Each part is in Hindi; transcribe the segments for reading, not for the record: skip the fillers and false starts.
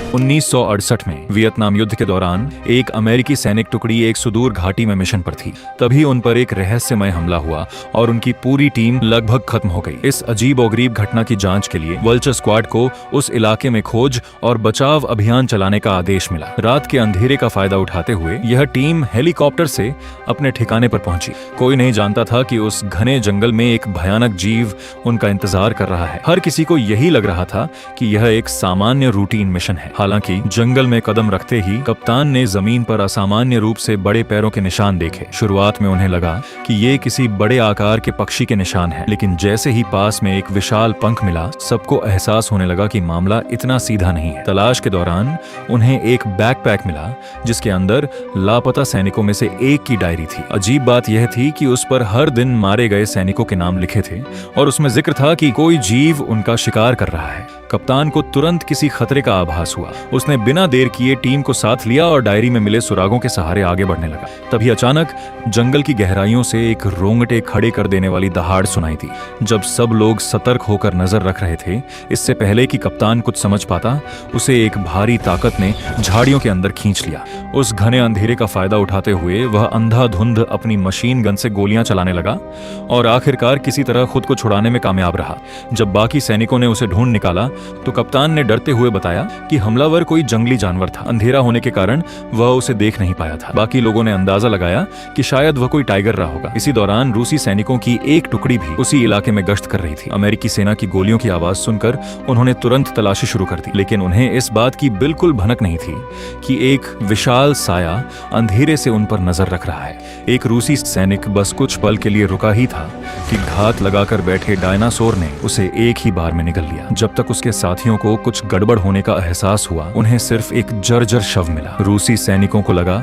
1968 में वियतनाम युद्ध के दौरान एक अमेरिकी सैनिक टुकड़ी एक सुदूर घाटी में मिशन पर थी। तभी उन पर एक रहस्यमय हमला हुआ और उनकी पूरी टीम लगभग खत्म हो गई। इस अजीबोगरीब घटना की जांच के लिए वल्चर स्क्वाड को उस इलाके में खोज और बचाव अभियान चलाने का आदेश मिला। रात के अंधेरे का फायदा उठाते हुए यह टीम हेलीकॉप्टर से अपने ठिकाने पर पहुंची। कोई नहीं जानता था कि उस घने जंगल में एक भयानक जीव उनका इंतजार कर रहा है। हर किसी को यही लग रहा था कि यह एक सामान्य रूटीन मिशन है। हालांकि जंगल में कदम रखते ही कप्तान ने जमीन पर असामान्य रूप से बड़े पैरों के निशान देखे। शुरुआत में उन्हें लगा कि ये किसी बड़े आकार के पक्षी के निशान हैं, लेकिन जैसे ही पास में एक विशाल पंख मिला, सबको एहसास होने लगा कि मामला इतना सीधा नहीं है। तलाश के दौरान उन्हें एक बैकपैक मिला जिसके अंदर लापता सैनिकों में से एक की डायरी थी। अजीब बात यह थी कि उस पर हर दिन मारे गए सैनिकों के नाम लिखे थे और उसमें जिक्र था कि कोई जीव उनका शिकार कर रहा है। कप्तान को तुरंत किसी खतरे का आभास हुआ। उसने बिना देर किए टीम को साथ लिया और डायरी में मिले सुरागों के सहारे आगे बढ़ने लगा। तभी अचानक जंगल की गहराइयों से एक रोंगटे खड़े कर देने वाली दहाड़ सुनाई थी। जब सब लोग सतर्क होकर नजर रख रहे थे, इससे पहले कि कप्तान कुछ समझ पाता, उसे एक भारी ताकत ने झाड़ियों के अंदर खींच लिया। उस घने अंधेरे का फायदा उठाते हुए वह अंधाधुंध अपनी मशीन गन से गोलियां चलाने लगा और आखिरकार किसी तरह खुद को छुड़ाने में कामयाब रहा। जब बाकी सैनिकों ने उसे ढूंढ निकाला तो कप्तान ने डरते हुए बताया कि हमलावर कोई जंगली जानवर था। अंधेरा होने के कारण वह उसे देख नहीं पाया था। बाकी लोगों ने अंदाजा लगाया कि शायद वह कोई टाइगर रहा होगा। इसी दौरान रूसी सैनिकों की एक टुकड़ी भी उसी इलाके में गश्त कर रही थी। अमेरिकी सेना की गोलियों की आवाज सुनकर उन्होंने तुरंत तलाशी शुरू कर दी, लेकिन उन्हें इस बात की बिल्कुल भनक नहीं थी कि एक विशाल साया अंधेरे से उन पर नजर रख रहा है। एक रूसी सैनिक बस कुछ पल के लिए रुका ही था कि घात लगाकर बैठे डायनासोर ने उसे एक ही बार में निगल लिया। जब तक उसके साथियों को कुछ गड़बड़ होने का एहसास हुआ, उन्हें सिर्फ एक जर्जर शव मिला। रूसी सैनिकों को लगा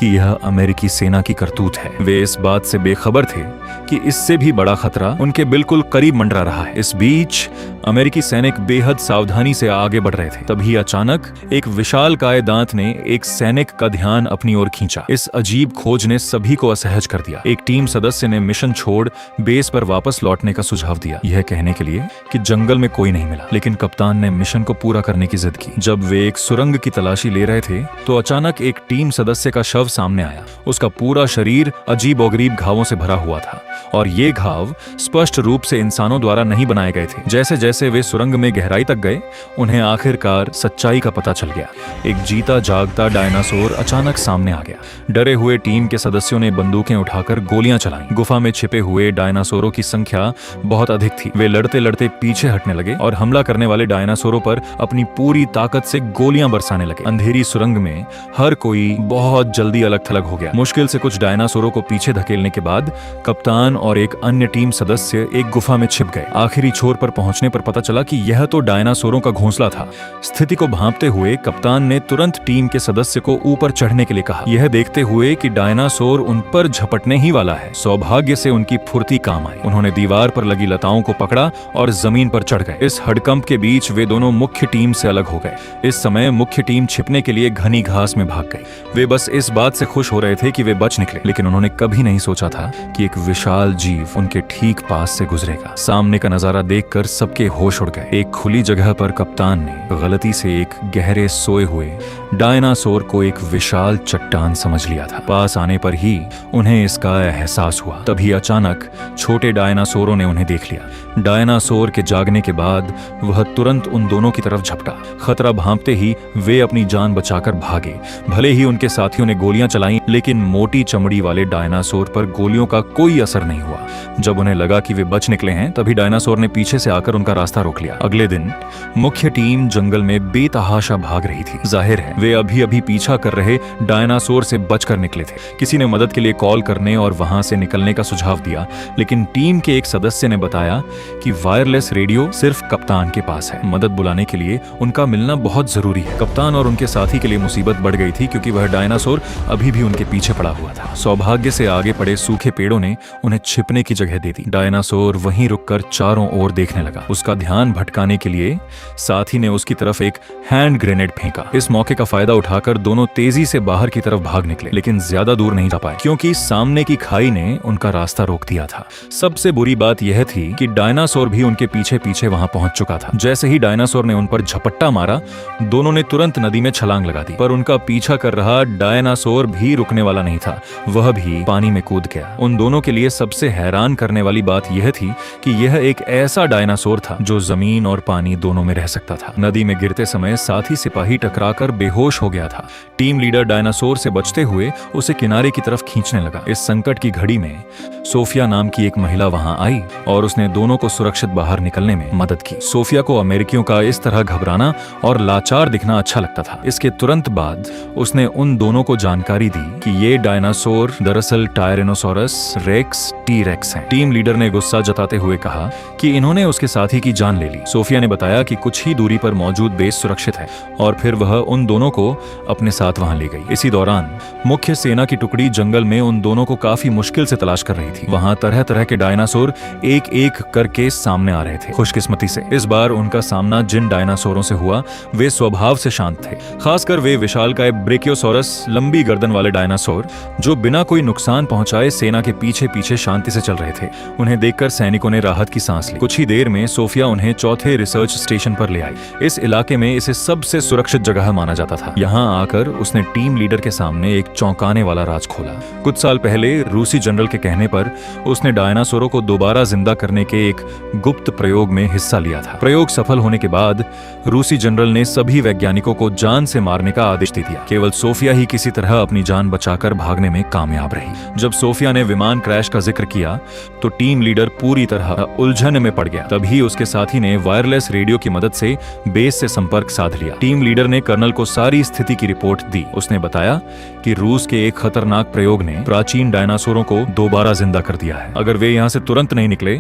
कि यह अमेरिकी सेना की करतूत है। वे इस बात से बेखबर थे कि इससे भी बड़ा खतरा उनके बिल्कुल करीब मंडरा रहा है। इस बीच अमेरिकी सैनिक बेहद सावधानी से आगे बढ़ रहे थे। तभी अचानक एक विशालकाय दांत ने एक सैनिक का ध्यान अपनी ओर खींचा। इस अजीब खोज ने सभी को असहज कर दिया। एक टीम सदस्य ने मिशन छोड़ बेस पर वापस लौटने का सुझाव दिया, यह कहने के लिए कि जंगल में कोई नहीं मिला। लेकिन कप्तान ने मिशन को पूरा करने की जिद की। जब वे एक सुरंग की तलाशी ले रहे थे तो अचानक एक टीम सदस्य का शव सामने आया। उसका पूरा शरीर अजीबोगरीब घावों से भरा हुआ था और ये घाव स्पष्ट रूप से इंसानों द्वारा नहीं बनाए गए थे। जैसे जैसे वे सुरंग में गहराई तक गए, उन्हें आखिरकार सच्चाई का पता चल गया। एक जीता जागता डायनासोर अचानक सामने आ गया। डरे हुए टीम के सदस्यों ने बंदूकें उठाकर गोलियां चलाईं। गुफा में छिपे हुए डायनासोरों की संख्या बहुत अधिक थी। वे लड़ते लड़ते पीछे हटने लगे और हमला करने वाले डायनासोरों पर अपनी पूरी ताकत से गोलियां बरसाने लगे। अंधेरी सुरंग में हर कोई बहुत जल्दी अलग थलग हो गया। मुश्किल से कुछ डायनासोरों को पीछे धकेलने के बाद कप्तान और एक अन्य टीम सदस्य एक गुफा में छिप गए। आखिरी छोर पर पहुंचने पर पता चला कि यह तो डायनासोरों का घोंसला था। स्थिति को भांपते हुए कप्तान ने तुरंत टीम के सदस्य को ऊपर चढ़ने के लिए कहा, यह देखते हुए कि डायनासोर उन पर झपटने ही वाला है। सौभाग्य से उनकी फुर्ती काम आई। उन्होंने दीवार पर लगी लताओं को पकड़ा और जमीन पर चढ़ गए। इस हड़कंप के बीच वे दोनों मुख्य टीम से अलग हो गए। इस समय मुख्य टीम छिपने के लिए घनी घास में भाग गई। वे बस इस बात से खुश हो रहे थे कि वे बच निकले, लेकिन उन्होंने कभी नहीं सोचा था कि एक विशाल जीव उनके ठीक पास से गुजरेगा। सामने का नजारा देखकर सबके होश उड़ गए। एक खुली जगह पर कप्तान ने गलती से एक गहरे सोए हुए डायनासोर को एक विशाल चट्टान समझ लिया था। पास आने पर ही उन्हें इसका एहसास हुआ। तभी अचानक छोटे डायनासोरों ने उन्हें देख लिया। डायनासोर के जागने के बाद वह तुरंत उन दोनों की तरफ झपटा। खतरा भांपते ही वे अपनी जान बचाकर भागे। भले ही उनके साथियों ने गोलियां चलाईं, लेकिन मोटी चमड़ी वाले डायनासोर पर गोलियों का कोई असर नहीं हुआ। जब उन्हें लगा कि वे बच निकले हैं, तभी डायनासोर ने पीछे से आकर उनका रास्ता रोक लिया। अगले दिन मुख्य टीम जंगल में बेतहाशा भाग रही थी। जाहिर है वे अभी अभी पीछा कर रहे डायनासोर से बचकर निकले थे। किसी ने मदद के लिए कॉल करने और वहां से निकलने का सुझाव दिया, लेकिन टीम के एक सदस्य ने बताया कि वायरलेस रेडियो सिर्फ कप्तान के पास है। मदद बुलाने के लिए उनका मिलना बहुत जरूरी है। कप्तान और उनके साथी के लिए मुसीबत बढ़ गई थी, क्योंकि वह डायनासोर अभी भी उनके पीछे पड़ा हुआ था। सौभाग्य से आगे पड़े सूखे पेड़ों ने उन्हें छिपने की जगह दे दी। डायनासोर वहीं रुककर चारों ओर देखने लगा। उसका ध्यान भटकाने के लिए साथी ने उसकी तरफ एक हैंड ग्रेनेड फेंका। इस मौके का फायदा उठाकर दोनों तेजी से बाहर की तरफ भाग निकले, लेकिन ज्यादा दूर नहीं जा पाए क्योंकि सामने की खाई ने उनका रास्ता रोक दिया था। सबसे बुरी बात यह थी कि डायनासोर भी उनके पीछे पीछे वहां पहुंच चुका था। जैसे ही डायनासोर ने उन पर झपट्टा मारा, दोनों ने तुरंत नदी में छलांग लगा दी। पर उनका पीछा कर रहा डायनासोर भी रुकने वाला नहीं था, वह भी पानी में कूद गया। उन दोनों के लिए सबसे हैरान करने वाली बात यह थी कि यह एक ऐसा डायनासोर था जो जमीन और पानी दोनों में रह सकता था। नदी में गिरते समय साथी सिपाही टकराकर बेहोश हो गया था। टीम लीडर डायनासोर से बचते हुए उसे किनारे की तरफ खींचने लगा। इस संकट की घड़ी में सोफिया नाम की एक महिला वहां आई और उसने दोनों को सुरक्षित बाहर निकलने में मदद की। सोफिया को अमेरिकियों का इस तरह घबराना और लाचार दिखना अच्छा लगता था। इसके तुरंत बाद उसने उन दोनों को जानकारी दी कि ये डायनासोर दरअसल टायरेनोसोरस रेक्स टी-रेक्स हैं। टीम लीडर ने गुस्सा जताते हुए कहा कि इन्होंने उसके साथी की जान ले ली। सोफिया ने बताया कि कुछ ही दूरी पर मौजूद बेस सुरक्षित है और फिर वह उन दोनों को अपने साथ वहां ले गई। इसी दौरान मुख्य सेना की टुकड़ी जंगल में उन दोनों को काफी मुश्किल से तलाश कर रही थी। वहां तरह तरह के डायनासोर एक एक करके सामने आ रहे थे। खुशकिस्मती से इस बार उनका सामना जिन डायनासोरों से हुआ वे स्वभाव से शांत थे, खासकर वे विशालकाय ब्रेकियोसोरस लंबी गर्दन वाले डायनासोर जो बिना कोई नुकसान पहुंचाए सेना के पीछे पीछे शांति से चल रहे थे। उन्हें देखकर सैनिकों ने राहत की सांस ली। कुछ ही देर में सोफिया उन्हें चौथे रिसर्च स्टेशन पर ले आई। इस इलाके में इसे सबसे सुरक्षित जगह माना जाता था। यहाँ आकर उसने टीम लीडर के सामने एक चौंकाने वाला राज खोला। कुछ साल पहले रूसी जनरल के कहने पर उसने डायनासोरों को दोबारा जिंदा करने के एक गुप्त प्रयोग में हिस्सा लिया था। प्रयोग सफल होने के बाद रूसी जनरल ने सभी वैज्ञानिकों को जान से मारने का आदेश दे दिया। केवल सोफिया ही किसी तरह अपनी जान बचाकर भागने में कामयाब रही। जब सोफिया ने विमान क्रैश का जिक्र किया तो टीम लीडर पूरी तरह उलझन में पड़ गया। तभी उसके साथी ने वायरलेस रेडियो की मदद से बेस से संपर्क साध लिया। टीम लीडर ने कर्नल को सारी स्थिति की रिपोर्ट दी। उसने बताया कि रूस के एक खतरनाक प्रयोग ने प्राचीन डायनासोरों को दोबारा जिंदा कर दिया है। अगर वे यहाँ से तुरंत नहीं निकले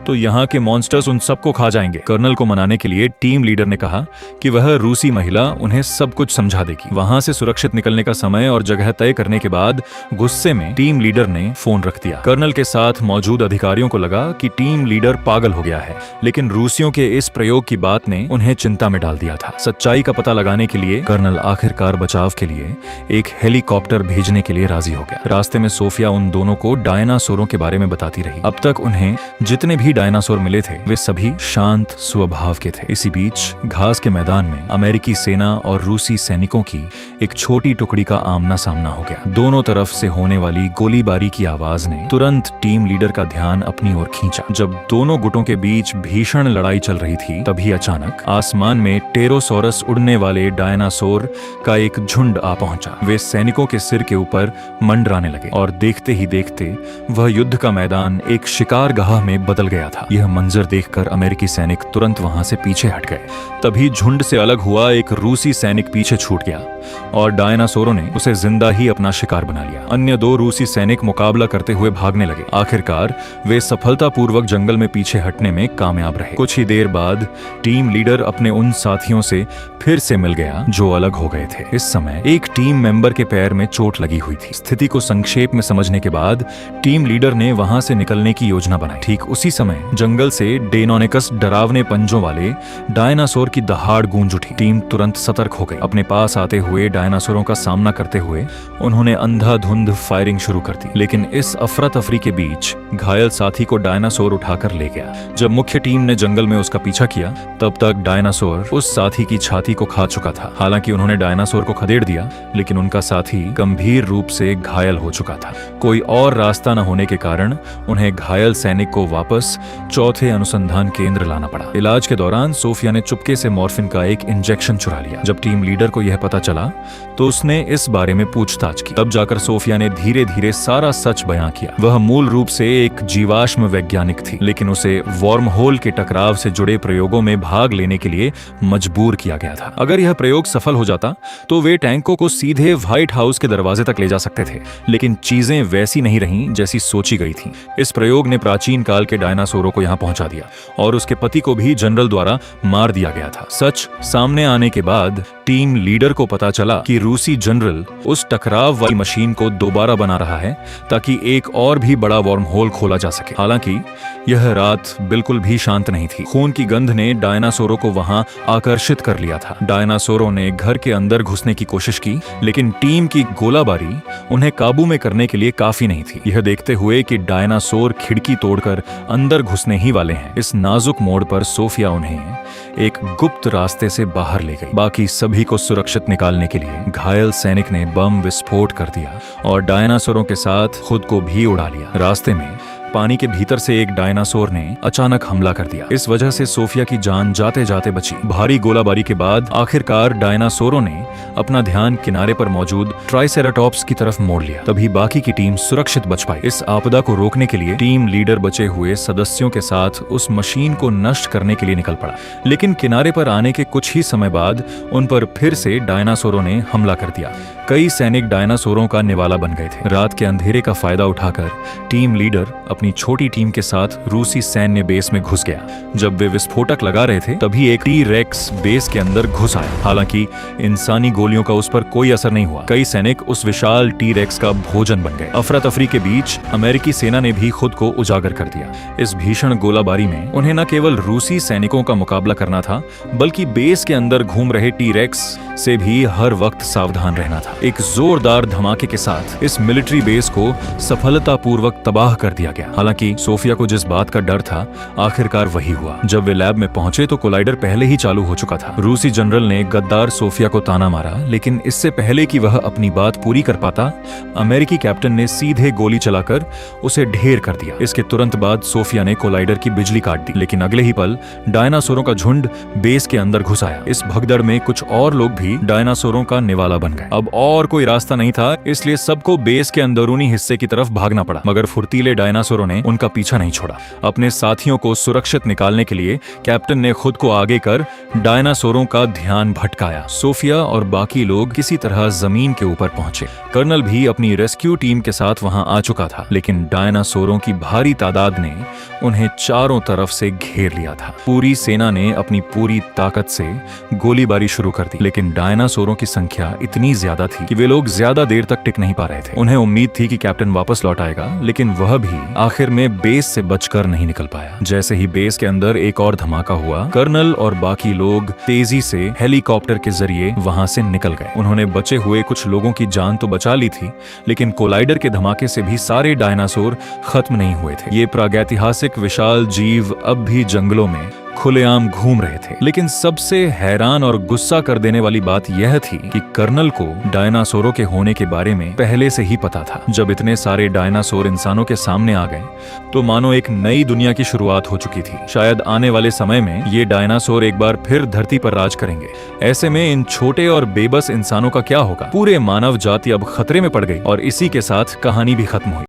तो यहाँ के मॉन्स्टर्स उन सबको खा जाएंगे। कर्नल को मनाने के लिए टीम लीडर ने कहा कि वह रूसी महिला उन्हें सब कुछ समझा देगी। वहां से सुरक्षित निकलने का समय और जगह तय करने के बाद गुस्से में टीम लीडर ने फोन रख दिया। कर्नल के साथ मौजूद अधिकारियों को लगा कि टीम लीडर पागल हो गया है, लेकिन रूसियों के इस प्रयोग की बात ने उन्हें चिंता में डाल दिया था। सच्चाई का पता लगाने के लिए कर्नल आखिरकार बचाव के लिए एक हेलीकॉप्टर भेजने के लिए राजी हो गया। रास्ते में सोफिया उन दोनों को डायनासोरों के बारे में बताती रही। अब तक उन्हें जितने भी डायनासोर मिले थे वे सभी शांत स्वभाव के थे। इसी बीच घास के मैदान में अमेरिकी सेना और रूसी सैनिकों की एक छोटी टुकड़ी का आमना सामना हो गया। दोनों तरफ से होने वाली गोलीबारी की आवाज ने तुरंत टीम लीडर का ध्यान अपनी ओर खींचा। जब दोनों गुटों के बीच भीषण लड़ाई चल रही थी तभी अचानक आसमान में टेरोसोरस उड़ने वाले डायनासोर का एक झुंड आ पहुंचा। वे सैनिकों के सिर के ऊपर मंडराने लगे और देखते ही देखते वह युद्ध का मैदान एक शिकारगाह में बदल गया था। यह मंजर देखकर अमेरिकी सैनिक तुरंत वहां से पीछे हट गए। तभी झुंड से अलग हुआ एक रूसी सैनिक पीछे छूट गया और डायनासोरों ने उसे जिंदा ही अपना शिकार बना लिया। अन्य दो रूसी सैनिक मुकाबला करते हुए भागने लगे। आखिरकार वे सफलतापूर्वक जंगल में पीछे हटने में कामयाब रहे। कुछ ही देर बाद टीम लीडर अपने उन साथियों से फिर से मिल गया जो अलग हो गए थे। इस समय एक टीम मेंबर के पैर में चोट लगी हुई थी। स्थिति को संक्षेप में समझने के बाद टीम लीडर ने वहां से निकलने की योजना बनाई। ठीक उसी समय जंगल से डेनोनिकस डरावने पंजों वाले डायनासोर की दहाड़ गूंज उठी। टीम तुरंत सतर्क हो गई। अपने पास आते हुए डायनासोरों का सामना करते हुए उन्होंने अंधाधुंध फायरिंग शुरू कर दी। लेकिन इस अफरा तफरी के बीच घायल साथी को डायनासोर उठाकर ले गया। जब मुख्य टीम ने जंगल में उसका पीछा किया तब तक डायनासोर उस साथी की छाती को खा चुका था। हालांकि उन्होंने डायनासोर को खदेड़ दिया लेकिन उनका साथी गंभीर रूप से घायल हो चुका था। कोई और रास्ता न होने के कारण उन्हें घायल सैनिक को वापस चौथे अनुसंधान केंद्र लाना पड़ा। इलाज के दौरान सोफिया ने चुपके से मॉर्फिन का एक इंजेक्शन चुरा लिया। जब टीम लीडर को यह पता चला तो उसने इस बारे में पूछताछ की। तब जाकर सोफिया ने धीरे धीरे सारा सच बयां किया। वह मूल रूप से एक जीवाश्म वैज्ञानिक थी, लेकिन उसे वर्महोल के टकराव से जुड़े प्रयोगों में भाग लेने के लिए मजबूर किया गया था। अगर यह प्रयोग सफल हो जाता तो वे टैंकों को सीधे व्हाइट हाउस के दरवाजे तक ले जा सकते थे, लेकिन चीजें वैसी नहीं रहीं जैसी सोची गई थी। इस प्रयोग ने प्राचीन काल के डायनासोरों को यहाँ पहुंचा दिया और उसके पति को भी जनरल द्वारा मार दिया गया था। सच सामने आने के बाद टीम लीडर को पता चला कि रूसी जनरल उस टकराव वाली मशीन को दोबारा बना रहा है ताकि एक और भी बड़ा वर्महोल खोला जा सके। हालांकि यह रात बिल्कुल भी शांत नहीं थी। खून की गंध ने डायनासोरों को वहां आकर्षित कर लिया था। डायनासोरों ने घर के अंदर घुसने की कोशिश की, लेकिन टीम की गोलाबारी उन्हें काबू में करने के लिए काफी नहीं थी। यह देखते हुए कि डायनासोर खिड़की तोड़कर अंदर घुसने ही वाले हैं, इस नाजुक मोड़ पर सोफिया उन्हें एक गुप्त रास्ते से बाहर ले गई। बाकी सभी को सुरक्षित निकालने के लिए घायल सैनिक ने बम विस्फोट कर दिया और डायनासोरों के साथ खुद को भी उड़ा लिया। रास्ते में पानी के भीतर से एक डायनासोर ने अचानक हमला कर दिया। इस वजह से सोफिया की जान जाते जाते बची। भारी गोलाबारी के बाद आखिरकार डायनासोरों ने अपना ध्यान किनारे पर मौजूद ट्राइसेराटॉप्स की तरफ मोड़ लिया। तभी बाकी की टीम सुरक्षित बच पाई। इस आपदा को रोकने के लिए टीम लीडर बचे हुए सदस्यों के साथ उस मशीन को नष्ट करने के लिए निकल पड़ा, लेकिन किनारे पर आने के कुछ ही समय बाद उन पर फिर से डायनासोरों ने हमला कर दिया। कई सैनिक डायनासोरों का निवाला बन गए थे। रात के अंधेरे का फायदा उठाकर टीम लीडर अपनी छोटी टीम के साथ रूसी सैन्य बेस में घुस गया। जब वे विस्फोटक लगा रहे थे तभी एक टी-रेक्स बेस के अंदर घुस आया। हालांकि इंसानी गोलियों का उस पर कोई असर नहीं हुआ। कई सैनिक उस विशाल टी-रेक्स का भोजन बन गए। अफरा तफरी के बीच अमेरिकी सेना ने भी खुद को उजागर कर दिया। इस भीषण गोलाबारी में उन्हें न केवल रूसी सैनिकों का मुकाबला करना था, बल्कि बेस के अंदर घूम रहे टी-रेक्स से भी हर वक्त सावधान रहना था। एक जोरदार धमाके के साथ इस मिलिट्री बेस को सफलतापूर्वक तबाह कर दिया गया। हालांकि सोफिया को जिस बात का डर था, आखिरकार वही हुआ। जब वे लैब में पहुंचे तो कोलाइडर पहले ही चालू हो चुका था। रूसी जनरल ने गद्दार सोफिया को ताना मारा, लेकिन इससे पहले कि वह अपनी बात पूरी कर पाता, अमेरिकी कैप्टन ने सीधे गोली चलाकर उसे ढेर कर दिया। इसके तुरंत बाद सोफिया ने कोलाइडर की बिजली काट दी, लेकिन अगले ही पल डायनासोरों का झुंड बेस के अंदर घुस आया। इस भगदड़ में कुछ और लोग भी डायनासोरों का निवाला बन गए। अब और कोई रास्ता नहीं था, इसलिए सबको बेस के अंदरूनी हिस्से की तरफ भागना पड़ा। मगर फुर्तीले डायनासोरों ने उनका पीछा नहीं छोड़ा। अपने साथियों को सुरक्षित निकालने के लिए कैप्टन ने खुद को आगे कर डायनासोरों का ध्यान भटकाया। सोफिया और बाकी लोग किसी तरह जमीन के ऊपर पहुंचे। कर्नल भी अपनी रेस्क्यू टीम के साथ वहां आ चुका था, लेकिन डायनासोरों की भारी तादाद ने उन्हें चारों तरफ से घेर लिया था। पूरी सेना ने अपनी पूरी ताकत से गोलीबारी शुरू कर दी, लेकिन डायनासोरों की संख्या इतनी ज्यादा थी कि वे लोग ज्यादा देर तक टिक नहीं पा रहे थे। उन्हें उम्मीद थी कि कैप्टन वापस लौट आएगा, लेकिन वह भी आखिर में बेस से बचकर नहीं निकल पाया। जैसे ही बेस के अंदर एक और धमाका हुआ, कर्नल और बाकी लोग तेजी से हेलीकॉप्टर के जरिए वहां से निकल गए। उन्होंने बचे हुए कुछ लोगों की जान तो बचा ली थी, लेकिन कोलाइडर के धमाके से भी सारे डायनासोर खत्म नहीं हुए थे। ये प्रागैतिहासिक विशाल जीव अब भी जंगलों में खुलेआम घूम रहे थे। लेकिन सबसे हैरान और गुस्सा कर देने वाली बात यह थी कि कर्नल को डायनासोरों के होने के बारे में पहले से ही पता था। जब इतने सारे डायनासोर इंसानों के सामने आ गए तो मानो एक नई दुनिया की शुरुआत हो चुकी थी। शायद आने वाले समय में ये डायनासोर एक बार फिर धरती पर राज करेंगे। ऐसे में इन छोटे और बेबस इंसानों का क्या होगा? पूरे मानव जाति अब खतरे में पड़ गई और इसी के साथ कहानी भी खत्म हुई।